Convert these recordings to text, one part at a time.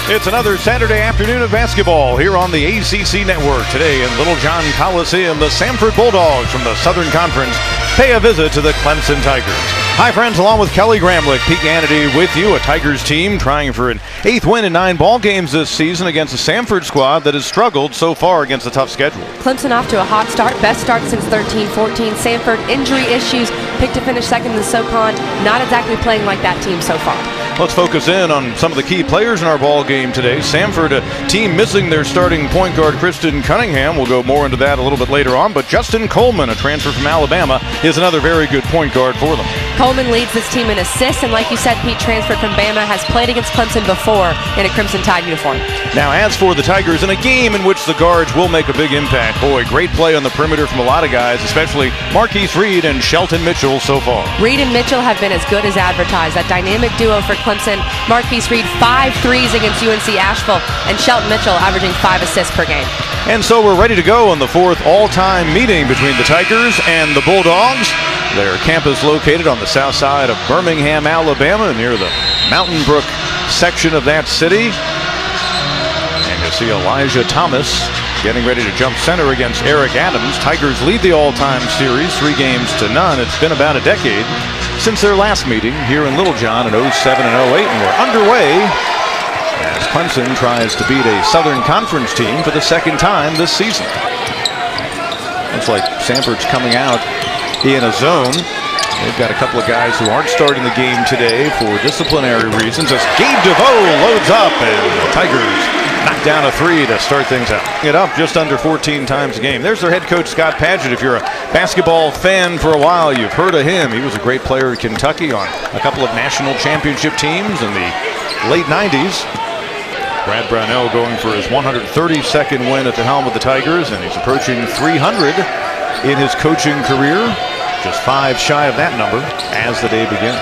It's another Saturday afternoon of basketball here on the ACC Network. Today in Little John Coliseum, the Samford Bulldogs from the Southern Conference pay a visit to the Clemson Tigers. Hi friends, along with Kelly Gramlich, Pete Hannity with you. A Tigers team trying for an 8th win in 9 ball games this season against a Samford squad that has struggled so far against a tough schedule. Clemson off to a hot start, best start since 13-14. Samford injury issues, picked to finish second in the SoCon. Not exactly playing like that team so far. Let's focus in on some of the key players in our ball game today. Samford, a team missing their starting point guard, Kristen Cunningham. We'll go more into that a little bit later on. But Justin Coleman, a transfer from Alabama, is another very good point guard for them. Coleman leads this team in assists, and like you said, Pete, transferred from Bama, has played against Clemson before in a Crimson Tide uniform. Now, as for the Tigers, in a game in which the guards will make a big impact, boy, great play on the perimeter from a lot of guys, especially Marquise Reed and Shelton Mitchell so far. Reed and Mitchell have been as good as advertised. That dynamic duo for Clemson. Marquise Reed 5 threes against UNC Asheville, and Shelton Mitchell averaging 5 assists per game. And so we're ready to go on the 4th all-time meeting between the Tigers and the Bulldogs. Their campus located on the south side of Birmingham, Alabama, near the Mountain Brook section of that city. And you see Elijah Thomas getting ready to jump center against Eric Adams. Tigers lead the all-time series 3-0. It's been about a decade since their last meeting here in Little John in 07 and 08, and we're underway as Clemson tries to beat a Southern Conference team for the second time this season. Looks like Samford's coming out in a zone. They've got a couple of guys who aren't starting the game today for disciplinary reasons as Gabe DeVoe loads up, and the Tigers knock down a 3 to start things out. It up just under 14 times a game. There's their head coach, Scott Padgett. If you're a basketball fan for a while, you've heard of him. He was a great player in Kentucky on a couple of national championship teams in the late 90s. Brad Brownell going for his 132nd win at the helm of the Tigers, and he's approaching 300 in his coaching career. Just 5 shy of that number as the day begins.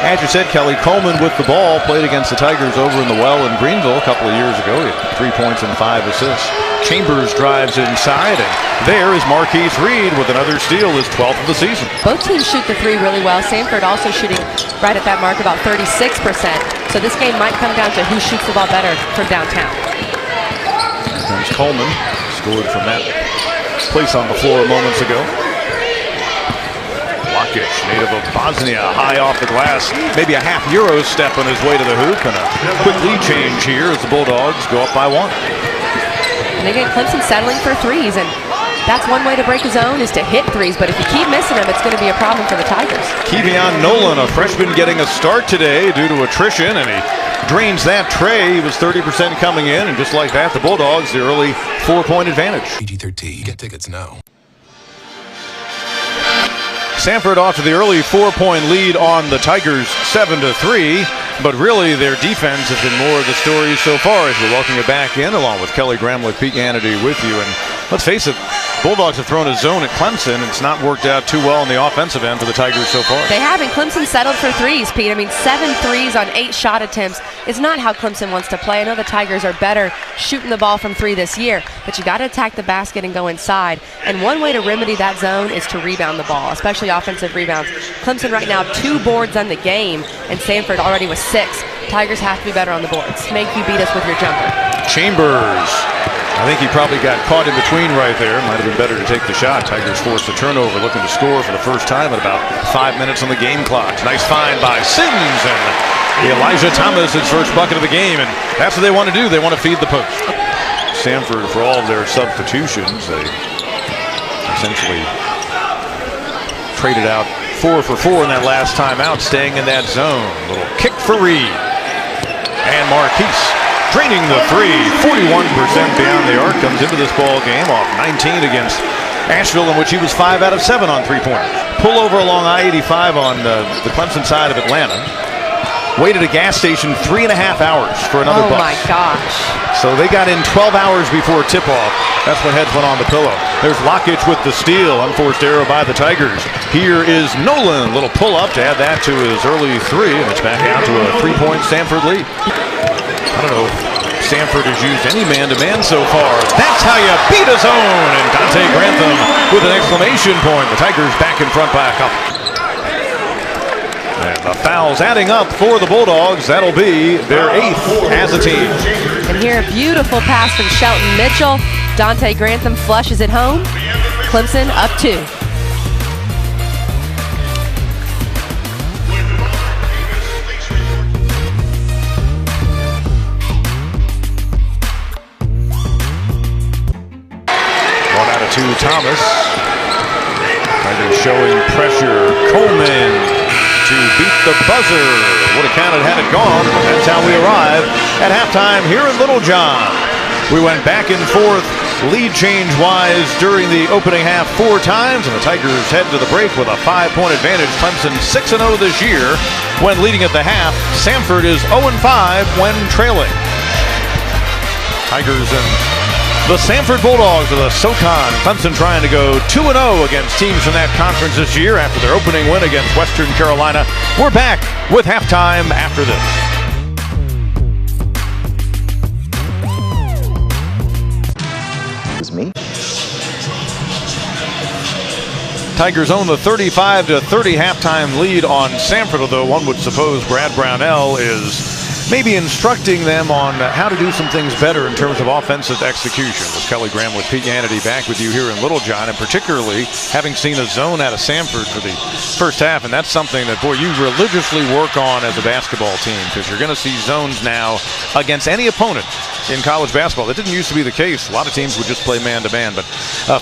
As you said, Kelly, Coleman with the ball played against the Tigers over in the Well in Greenville a couple of years ago. He had 3 points and 5 assists. Chambers drives inside, and there is Marquise Reed with another steal, his 12th of the season. Both teams shoot the 3 really well. Samford also shooting right at that mark, about 36%. So this game might come down to who shoots the ball better from downtown. There's Coleman, scored from that place on the floor moments ago. Native of Bosnia, high off the glass, maybe a half Euro step on his way to the hoop, and a quick lead change here as the Bulldogs go up by 1. And again, Clemson settling for 3s, and that's one way to break a zone is to hit 3s, but if you keep missing them, it's going to be a problem for the Tigers. Kevion Nolan, a freshman, getting a start today due to attrition, and he drains that tray. He was 30% coming in, and just like that, the Bulldogs, the early 4-point advantage. PG-13, get tickets now. Samford off to the early 4-point lead on the Tigers, 7-3. But really, their defense has been more of the story so far as we're welcoming it back in, along with Kelly Gramlich, Pete Hannity with you. And let's face it, Bulldogs have thrown a zone at Clemson. It's not worked out too well on the offensive end for the Tigers so far. They haven't. Clemson settled for 3s, Pete. I mean, 7 threes on 8 shot attempts is not how Clemson wants to play. I know the Tigers are better shooting the ball from 3 this year, but you got to attack the basket and go inside. And one way to remedy that zone is to rebound the ball, especially offensive rebounds. Clemson right now 2 boards on the game, and Samford already with 6. Tigers have to be better on the boards. Make you beat us with your jumper. Chambers. I think he probably got caught in between right there. Might have been better to take the shot. Tigers forced a turnover, looking to score for the first time at about 5 minutes on the game clock. Nice find by Sims, and Elijah Thomas, his first bucket of the game. And that's what they want to do. They want to feed the post. Samford, for all of their substitutions, they essentially traded out 4 for 4 in that last timeout, staying in that zone. Little kick for Reed. And Marquise draining the 3, 41% beyond the arc, comes into this ball game off 19 against Asheville, in which he was 5 out of 7 on 3-pointers. Pull over along I-85 on the Clemson side of Atlanta. Waited a gas station 3.5 hours for another bus. Oh my gosh. So they got in 12 hours before tip-off. That's when heads went on the pillow. There's Lockett with the steal. Unforced error by the Tigers. Here is Nolan. Little pull-up to add that to his early 3, and it's back out to a 3-point Samford lead. I don't know if Samford has used any man-to-man so far. That's how you beat a zone. And Dante Grantham with an exclamation point. The Tigers back in front by a couple. And Fouls adding up for the Bulldogs. That'll be their 8th as a team. And here, a beautiful pass from Shelton Mitchell. Dante Grantham flushes it home. Clemson up 2. To Thomas. Tigers showing pressure. Coleman to beat the buzzer. Would have counted had it gone. That's how we arrive at halftime here in Littlejohn. We went back and forth lead change wise during the opening half 4 times, and the Tigers head to the break with a 5-point advantage. Clemson 6-0 this year when leading at the half. Samford is 0-5 when trailing. Tigers and the Samford Bulldogs of the SoCon. Clemson trying to go 2-0 against teams from that conference this year after their opening win against Western Carolina. We're back with halftime after this. It's me. Tigers own the 35-30 halftime lead on Samford, although one would suppose Brad Brownell is maybe instructing them on how to do some things better in terms of offensive execution. With Kelly Graham, with Pete Hannity back with you here in Littlejohn, and particularly having seen a zone out of Samford for the first half, and that's something that, boy, you religiously work on as a basketball team, because you're going to see zones now against any opponent in college basketball. That didn't used to be the case. A lot of teams would just play man-to-man, but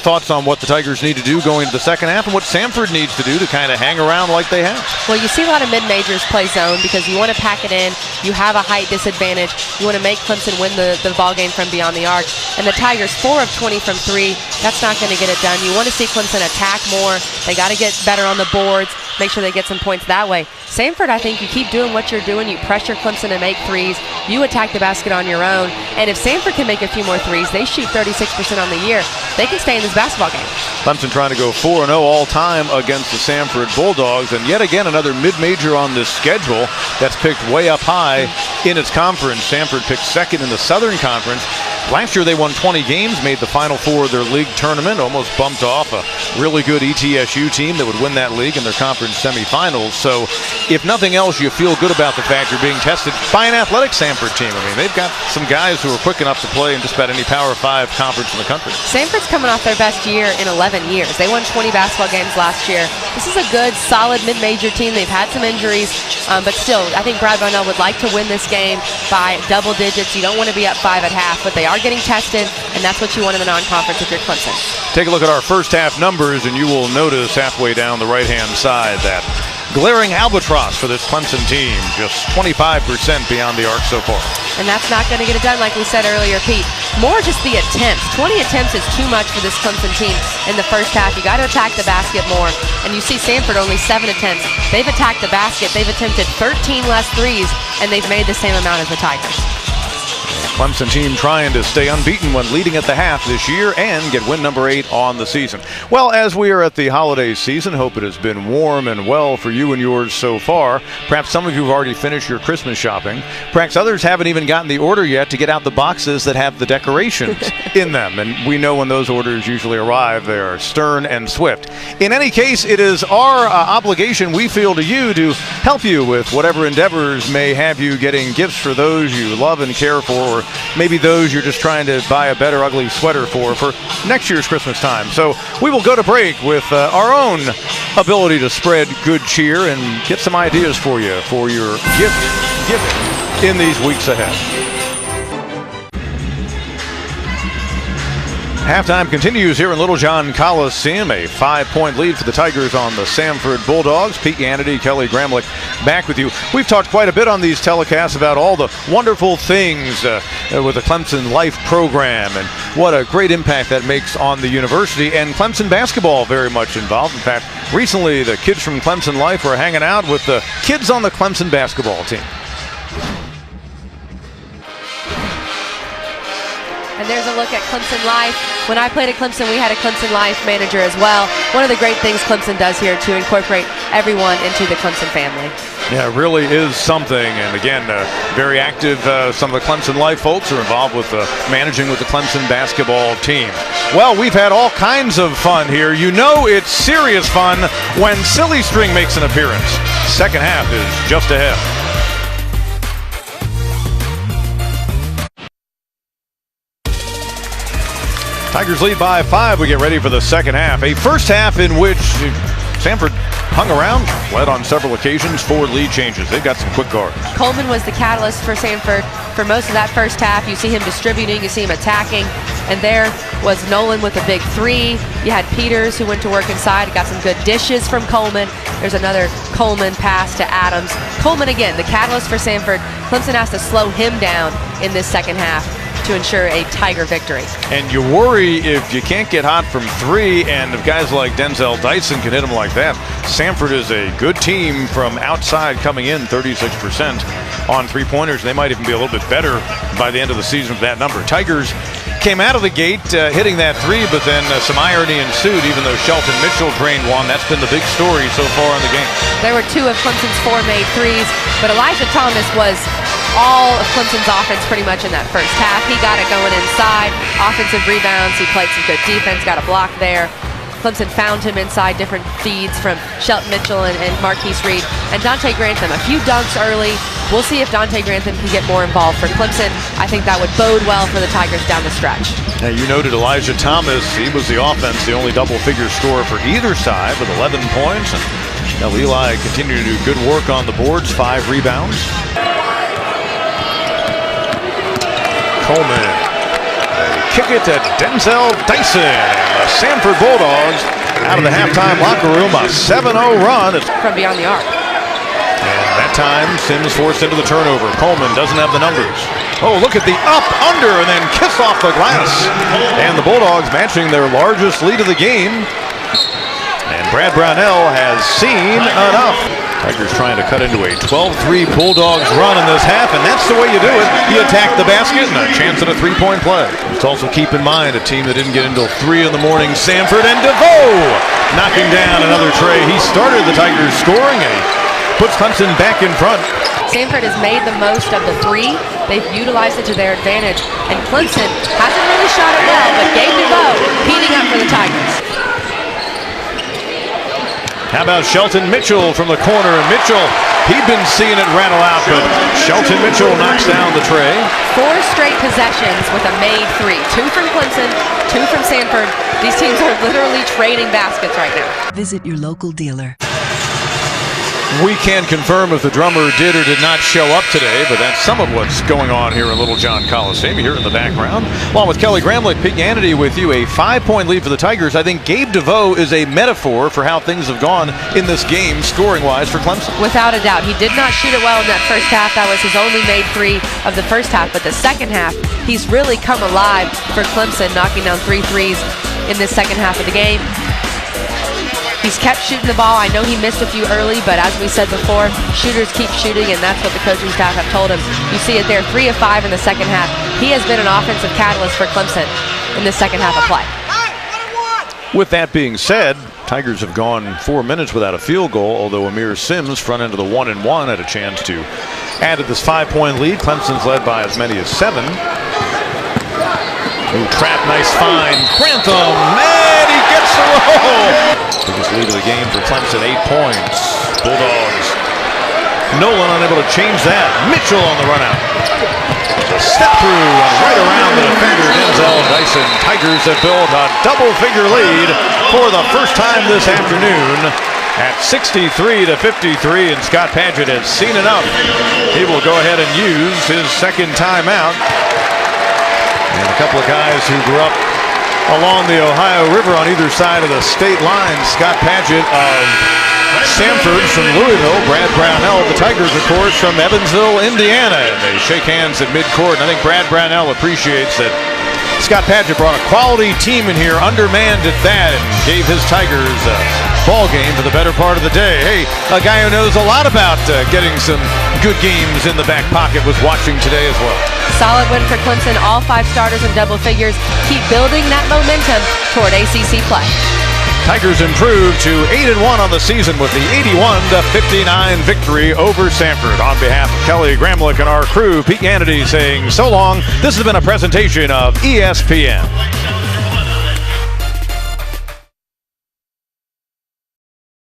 thoughts on what the Tigers need to do going into the second half and what Samford needs to do to kind of hang around like they have? Well, you see a lot of mid-majors play zone because you want to pack it in. You have a height disadvantage. You want to make Clemson win the ball game from beyond the arc. And the Tigers 4 of 20 from 3. That's not going to get it done. You want to see Clemson attack more. They got to get better on the boards, make sure they get some points that way. Samford, I think you keep doing what you're doing. You pressure Clemson to make threes. You attack the basket on your own. And if Samford can make a few more threes, they shoot 36% on the year, they can stay in this basketball game. Clemson trying to go 4-0 all time against the Samford Bulldogs, and yet again another mid-major on this schedule that's picked way up high in its conference. Samford picked 2nd in the Southern Conference. Last year they won 20 games, made the Final Four of their league tournament, almost bumped off a really good ETSU team that would win that league in their conference semifinals. So if nothing else, you feel good about the fact you're being tested by an athletic Samford team. I mean, they've got some guys who are quick enough to play in just about any Power 5 conference in the country. Samford's coming off their best year in 11 years. They won 20 basketball games last year. This is a good, solid mid-major team. They've had some injuries, but still, I think Brad Brownell would like to win this game by double digits. You don't want to be up 5 at half, but they are getting tested, and that's what you want in the non-conference if you're Clemson. Take a look at our first half numbers, and you will notice halfway down the right-hand side that glaring albatross for this Clemson team, just 25% beyond the arc so far. And that's not going to get it done, like we said earlier, Pete. More just the attempts. 20 attempts is too much for this Clemson team in the first half. You got to attack the basket more. And you see Samford only 7 attempts. They've attacked the basket. They've attempted 13 less threes, and they've made the same amount as the Tigers. Clemson team trying to stay unbeaten when leading at the half this year and get win number 8 on the season. Well, as we are at the holiday season, hope it has been warm and well for you and yours so far. Perhaps some of you have already finished your Christmas shopping. Perhaps others haven't even gotten the order yet to get out the boxes that have the decorations in them. And we know when those orders usually arrive, they are stern and swift. In any case, it is our obligation we feel to you to help you with whatever endeavors may have you getting gifts for those you love and care for, or maybe those you're just trying to buy a better ugly sweater for next year's Christmas time. So we will go to break with our own ability to spread good cheer and get some ideas for you for your gift giving in these weeks ahead. Halftime continues here in Littlejohn Coliseum. A 5-point lead for the Tigers on the Samford Bulldogs. Pete Hannity, Kelly Gramlich back with you. We've talked quite a bit on these telecasts about all the wonderful things with the Clemson Life program and what a great impact that makes on the university, and Clemson basketball very much involved. In fact, recently the kids from Clemson Life were hanging out with the kids on the Clemson basketball team. And there's a look at Clemson Life. When I played at Clemson, we had a Clemson Life manager as well. One of the great things Clemson does here to incorporate everyone into the Clemson family. Yeah, it really is something. And again, very active. Some of the Clemson Life folks are involved with managing with the Clemson basketball team. Well, we've had all kinds of fun here. You know it's serious fun when Silly String makes an appearance. Second half is just ahead. Tigers lead by 5. We get ready for the second half. A first half in which Samford hung around, led on several occasions, 4 lead changes. They've got some quick guards. Coleman was the catalyst for Samford for most of that first half. You see him distributing, you see him attacking, and there was Nolan with a big 3. You had Peters who went to work inside, got some good dishes from Coleman. There's another Coleman pass to Adams. Coleman again, the catalyst for Samford. Clemson has to slow him down in this second half to ensure a Tiger victory. And you worry if you can't get hot from 3, and if guys like Denzel Dyson can hit them like that. Samford is a good team from outside coming in, 36% on 3-pointers. They might even be a little bit better by the end of the season with that number. Tigers came out of the gate hitting that 3, but then some irony ensued, even though Shelton Mitchell drained 1. That's been the big story so far in the game. There were 2 of Clemson's 4 made 3s, but Elijah Thomas was all of Clemson's offense pretty much in that first half. He got it going inside, offensive rebounds, he played some good defense, got a block there. Clemson found him inside, different feeds from Shelton Mitchell and Marquise Reed. And Dante Grantham, a few dunks early. We'll see if Dante Grantham can get more involved for Clemson. I think that would bode well for the Tigers down the stretch. Now, you noted Elijah Thomas. He was the offense, the only double-figure scorer for either side with 11 points. And now Eli continued to do good work on the boards, 5 rebounds. Coleman, kick it to Denzel Dyson. The Samford Bulldogs out of the halftime locker room, a 7-0 run. It's from beyond the arc. And that time, Sims forced into the turnover. Coleman doesn't have the numbers. Oh, look at the up, under, and then kiss off the glass. And the Bulldogs matching their largest lead of the game. And Brad Brownell has seen enough. Tigers trying to cut into a 12-3 Bulldogs run in this half, and that's the way you do it. You attack the basket and a chance at a 3-point play. Let's also keep in mind a team that didn't get until 3 in the morning, Samford, and DeVoe knocking down another tray. He started the Tigers scoring, and he puts Clemson back in front. Samford has made the most of the 3. They've utilized it to their advantage, and Clemson hasn't really shot it well, but Gabe DeVoe heating up for the Tigers. How about Shelton Mitchell from the corner? And Mitchell, he'd been seeing it rattle out, but Shelton Mitchell knocks down the tray. 4 straight possessions with a made 3. 2 from Clemson, 2 from Samford. These teams are literally trading baskets right now. Visit your local dealer. We can't confirm if the drummer did or did not show up today, but that's some of what's going on here in Little John Coliseum. Here in the background, along with Kelly Gramlich, Pete Hannity with you. A 5-point lead for the Tigers. I think Gabe DeVoe is a metaphor for how things have gone in this game, scoring-wise, for Clemson. Without a doubt. He did not shoot it well in that first half. That was his only made 3 of the first half, but the second half, he's really come alive for Clemson, knocking down 3 threes in this second half of the game. He's kept shooting the ball. I know he missed a few early, but as we said before, shooters keep shooting, and that's what the coaching staff have told him. You see it there, 3 of 5 in the second half. He has been an offensive catalyst for Clemson in the second half of play. With that being said, Tigers have gone 4 minutes without a field goal, although Amir Sims, front end of the 1-and-1, had a chance to add to this 5-point lead. Clemson's led by as many as 7. Ooh, trap, nice find. Grantham, and he gets the roll. Biggest lead of the game for Clemson, 8 points. Bulldogs. Nolan unable to change that. Mitchell on the run out. A step through and right around the defender, Denzel Dyson. Tigers have built a double-figure lead for the first time this afternoon at 63-53, and Scott Padgett has seen enough. He will go ahead and use his second timeout. And a couple of guys who grew up along the Ohio River on either side of the state line. Scott Padgett of Samford from Louisville, Brad Brownell of the Tigers, of course, from Evansville, Indiana. And they shake hands at midcourt, and I think Brad Brownell appreciates that Scott Padgett brought a quality team in here, undermanned at that, and gave his Tigers a ball game for the better part of the day. Hey, a guy who knows a lot about getting some good games in the back pocket was watching today as well. Solid win for Clemson, all 5 starters in double figures. Keep building that momentum toward ACC play. Tigers improved to 8-1 on the season with the 81-59 victory over Samford. On behalf of Kelly Gramlich and our crew, Pete Hannity saying so long. This has been a presentation of ESPN.